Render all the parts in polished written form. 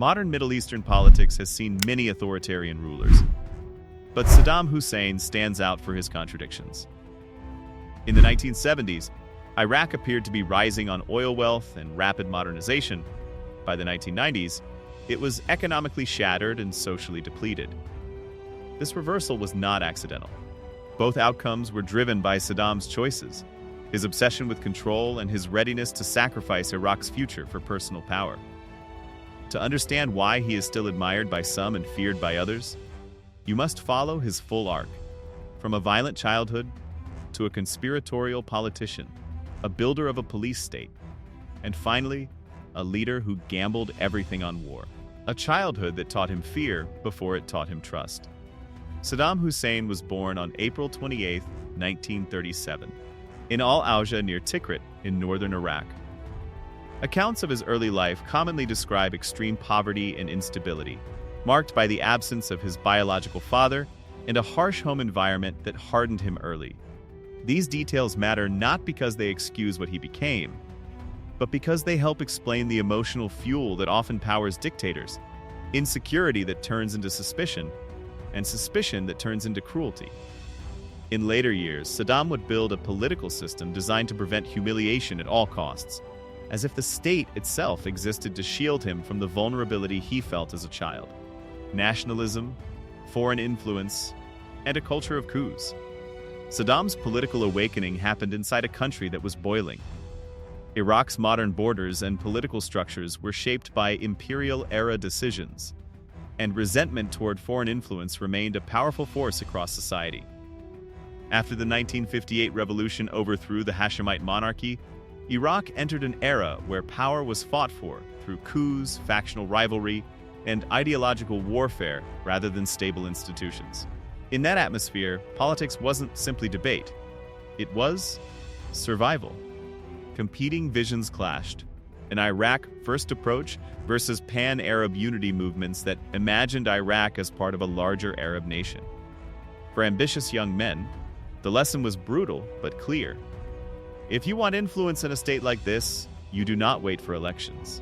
Modern Middle Eastern politics has seen many authoritarian rulers, but Saddam Hussein stands out for his contradictions. In the 1970s, Iraq appeared to be rising on oil wealth and rapid modernization. By the 1990s, it was economically shattered and socially depleted. This reversal was not accidental. Both outcomes were driven by Saddam's choices, his obsession with control and his readiness to sacrifice Iraq's future for personal power. To understand why he is still admired by some and feared by others, you must follow his full arc, from a violent childhood to a conspiratorial politician, a builder of a police state, and finally, a leader who gambled everything on war. A childhood that taught him fear before it taught him trust. Saddam Hussein was born on April 28, 1937, in Al-Auja near Tikrit in northern Iraq. Accounts of his early life commonly describe extreme poverty and instability, marked by the absence of his biological father and a harsh home environment that hardened him early. These details matter not because they excuse what he became, but because they help explain the emotional fuel that often powers dictators, insecurity that turns into suspicion, and suspicion that turns into cruelty. In later years, Saddam would build a political system designed to prevent humiliation at all costs, as if the state itself existed to shield him from the vulnerability he felt as a child. Nationalism, foreign influence, and a culture of coups. Saddam's political awakening happened inside a country that was boiling. Iraq's modern borders and political structures were shaped by imperial-era decisions, and resentment toward foreign influence remained a powerful force across society. After the 1958 revolution overthrew the Hashemite monarchy, Iraq entered an era where power was fought for through coups, factional rivalry, and ideological warfare rather than stable institutions. In that atmosphere, politics wasn't simply debate. It was survival. Competing visions clashed. An Iraq-first approach versus pan-Arab unity movements that imagined Iraq as part of a larger Arab nation. For ambitious young men, the lesson was brutal but clear. If you want influence in a state like this, you do not wait for elections.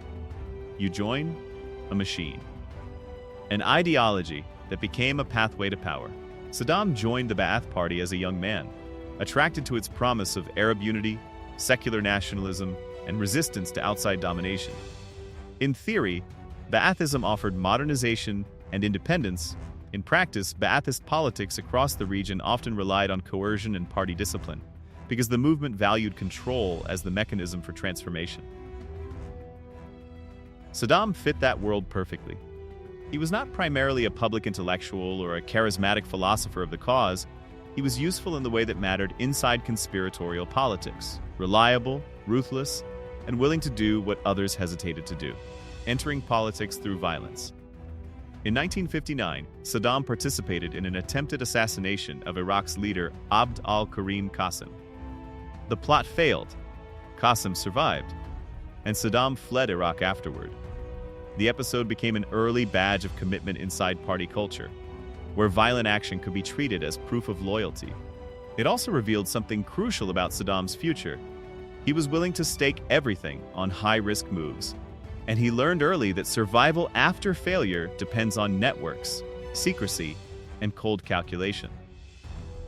You join a machine. An ideology that became a pathway to power. Saddam joined the Ba'ath Party as a young man, attracted to its promise of Arab unity, secular nationalism, and resistance to outside domination. In theory, Ba'athism offered modernization and independence. In practice, Ba'athist politics across the region often relied on coercion and party discipline, because the movement valued control as the mechanism for transformation. Saddam fit that world perfectly. He was not primarily a public intellectual or a charismatic philosopher of the cause. He was useful in the way that mattered inside conspiratorial politics, reliable, ruthless, and willing to do what others hesitated to do, entering politics through violence. In 1959, Saddam participated in an attempted assassination of Iraq's leader Abd al-Karim Qasem. The plot failed, Qasem survived, and Saddam fled Iraq afterward. The episode became an early badge of commitment inside party culture, where violent action could be treated as proof of loyalty. It also revealed something crucial about Saddam's future. He was willing to stake everything on high-risk moves, and he learned early that survival after failure depends on networks, secrecy, and cold calculation.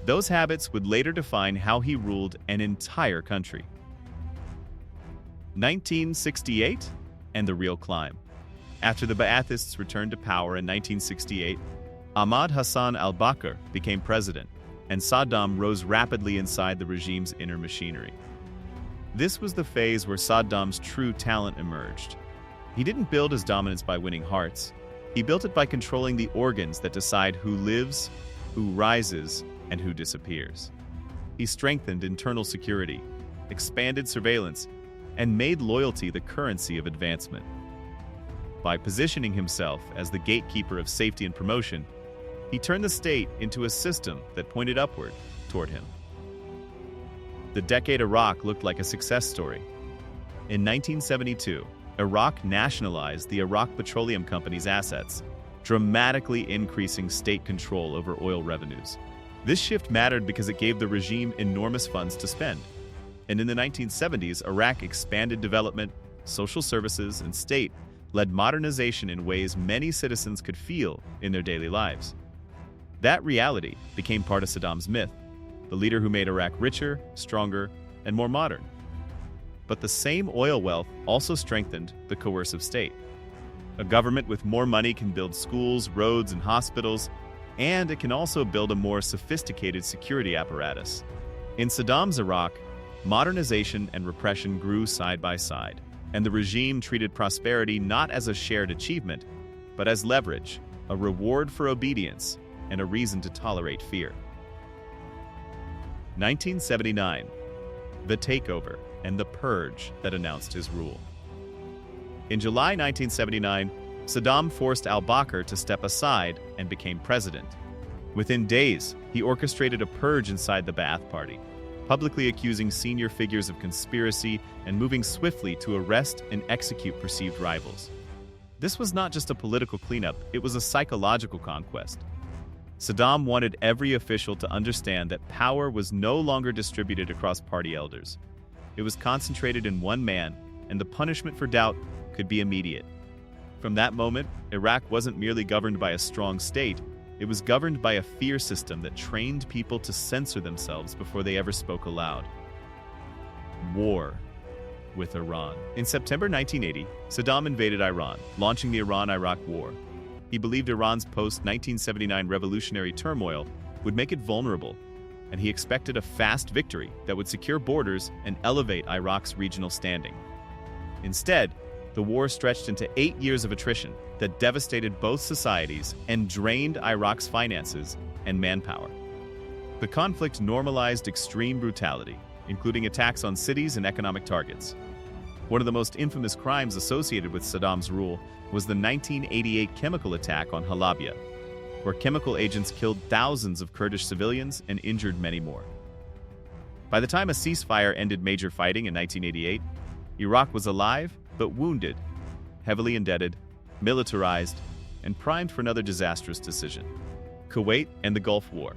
Those habits would later define how he ruled an entire country. 1968 and the real climb. After the Ba'athists returned to power in 1968, Ahmad Hassan al-Bakr became president, and Saddam rose rapidly inside the regime's inner machinery. This was the phase where Saddam's true talent emerged. He didn't build his dominance by winning hearts. He built it by controlling the organs that decide who lives, who rises, and who disappears. He strengthened internal security, expanded surveillance, and made loyalty the currency of advancement. By positioning himself as the gatekeeper of safety and promotion, he turned the state into a system that pointed upward toward him. The decade Iraq looked like a success story. In 1972, Iraq nationalized the Iraq Petroleum Company's assets, dramatically increasing state control over oil revenues. This shift mattered because it gave the regime enormous funds to spend. And in the 1970s, Iraq expanded development, social services, and state led modernization in ways many citizens could feel in their daily lives. That reality became part of Saddam's myth, the leader who made Iraq richer, stronger, and more modern. But the same oil wealth also strengthened the coercive state. A government with more money can build schools, roads, and hospitals, and it can also build a more sophisticated security apparatus. In Saddam's Iraq, modernization and repression grew side by side, and the regime treated prosperity not as a shared achievement, but as leverage, a reward for obedience, and a reason to tolerate fear. 1979, the takeover and the purge that announced his rule. In July 1979, Saddam forced al-Bakr to step aside and became president. Within days, he orchestrated a purge inside the Ba'ath Party, publicly accusing senior figures of conspiracy and moving swiftly to arrest and execute perceived rivals. This was not just a political cleanup, it was a psychological conquest. Saddam wanted every official to understand that power was no longer distributed across party elders. It was concentrated in one man, and the punishment for doubt could be immediate. From that moment, Iraq wasn't merely governed by a strong state, it was governed by a fear system that trained people to censor themselves before they ever spoke aloud. War with Iran. In September 1980, Saddam invaded Iran, launching the Iran-Iraq War. He believed Iran's post-1979 revolutionary turmoil would make it vulnerable, and he expected a fast victory that would secure borders and elevate Iraq's regional standing. Instead, the war stretched into 8 years of attrition that devastated both societies and drained Iraq's finances and manpower. The conflict normalized extreme brutality, including attacks on cities and economic targets. One of the most infamous crimes associated with Saddam's rule was the 1988 chemical attack on Halabja, where chemical agents killed thousands of Kurdish civilians and injured many more. By the time a ceasefire ended major fighting in 1988, Iraq was alive but wounded, heavily indebted, militarized, and primed for another disastrous decision: Kuwait and the Gulf War.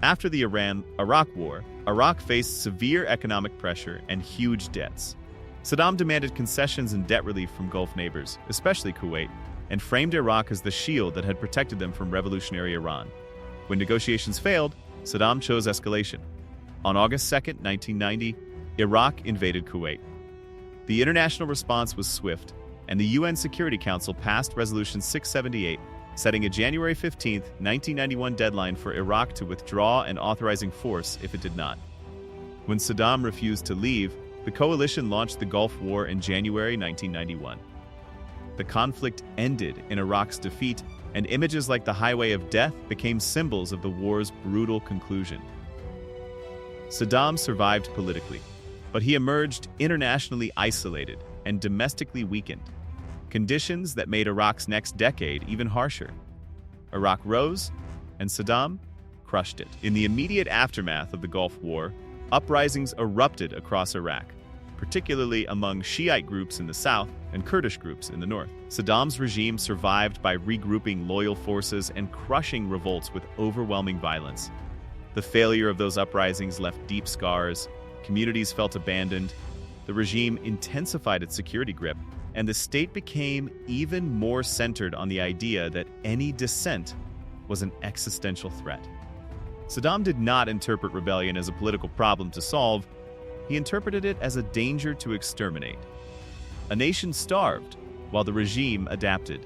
After the Iran-Iraq War, Iraq faced severe economic pressure and huge debts. Saddam demanded concessions and debt relief from Gulf neighbors, especially Kuwait, and framed Iraq as the shield that had protected them from revolutionary Iran. When negotiations failed, Saddam chose escalation. On August 2, 1990, Iraq invaded Kuwait. The international response was swift, and the UN Security Council passed Resolution 678, setting a January 15, 1991 deadline for Iraq to withdraw and authorizing force if it did not. When Saddam refused to leave, the coalition launched the Gulf War in January 1991. The conflict ended in Iraq's defeat, and images like the Highway of Death became symbols of the war's brutal conclusion. Saddam survived politically, but he emerged internationally isolated and domestically weakened, conditions that made Iraq's next decade even harsher. Iraq rose, and Saddam crushed it. In the immediate aftermath of the Gulf War, uprisings erupted across Iraq, particularly among Shiite groups in the south and Kurdish groups in the north. Saddam's regime survived by regrouping loyal forces and crushing revolts with overwhelming violence. The failure of those uprisings left deep scars, communities felt abandoned, the regime intensified its security grip, and the state became even more centered on the idea that any dissent was an existential threat. Saddam did not interpret rebellion as a political problem to solve, he interpreted it as a danger to exterminate. A nation starved while the regime adapted.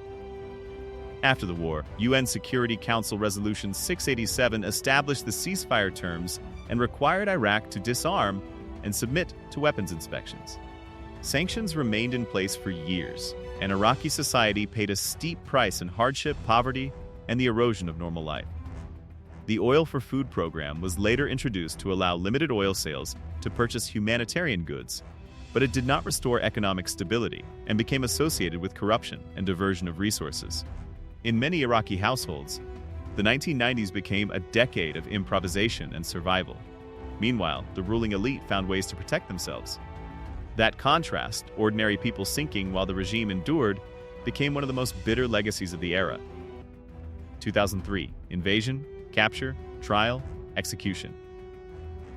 After the war, UN Security Council Resolution 687 established the ceasefire terms and required Iraq to disarm and submit to weapons inspections. Sanctions remained in place for years, and Iraqi society paid a steep price in hardship, poverty, and the erosion of normal life. The Oil for Food program was later introduced to allow limited oil sales to purchase humanitarian goods, but it did not restore economic stability and became associated with corruption and diversion of resources. In many Iraqi households, the 1990s became a decade of improvisation and survival. Meanwhile, the ruling elite found ways to protect themselves. That contrast, ordinary people sinking while the regime endured, became one of the most bitter legacies of the era. 2003, invasion, capture, trial, execution.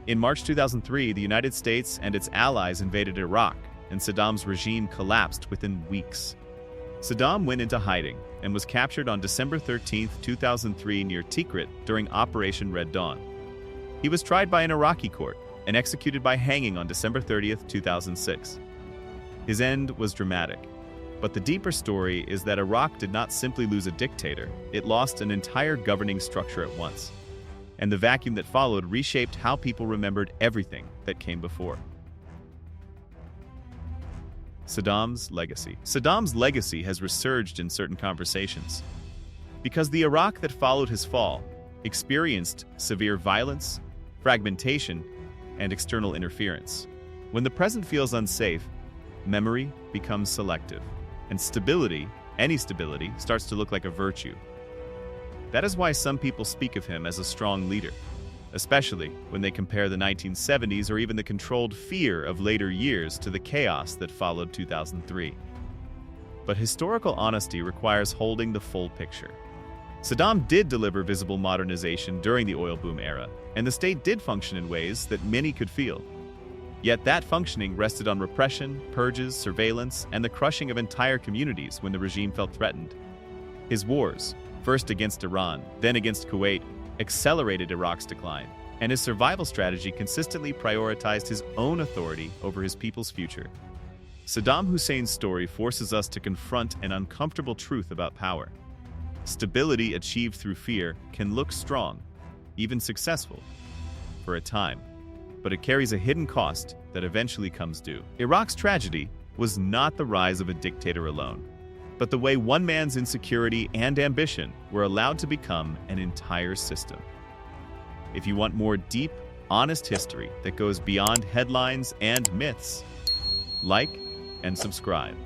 In March 2003, the United States and its allies invaded Iraq, and Saddam's regime collapsed within weeks. Saddam went into hiding and was captured on December 13, 2003 near Tikrit during Operation Red Dawn. He was tried by an Iraqi court and executed by hanging on December 30, 2006. His end was dramatic, but the deeper story is that Iraq did not simply lose a dictator, it lost an entire governing structure at once. And the vacuum that followed reshaped how people remembered everything that came before. Saddam's legacy. Saddam's legacy has resurged in certain conversations because the Iraq that followed his fall experienced severe violence, fragmentation, and external interference. When the present feels unsafe, memory becomes selective, and stability, any stability, starts to look like a virtue. That is why some people speak of him as a strong leader, especially when they compare the 1970s or even the controlled fear of later years to the chaos that followed 2003. But historical honesty requires holding the full picture. Saddam did deliver visible modernization during the oil boom era, and the state did function in ways that many could feel. Yet that functioning rested on repression, purges, surveillance, and the crushing of entire communities when the regime felt threatened. His wars, first against Iran, then against Kuwait, accelerated Iraq's decline, and his survival strategy consistently prioritized his own authority over his people's future. Saddam Hussein's story forces us to confront an uncomfortable truth about power. Stability achieved through fear can look strong, even successful, for a time, but it carries a hidden cost that eventually comes due. Iraq's tragedy was not the rise of a dictator alone, but the way one man's insecurity and ambition were allowed to become an entire system. If you want more deep, honest history that goes beyond headlines and myths, like and subscribe.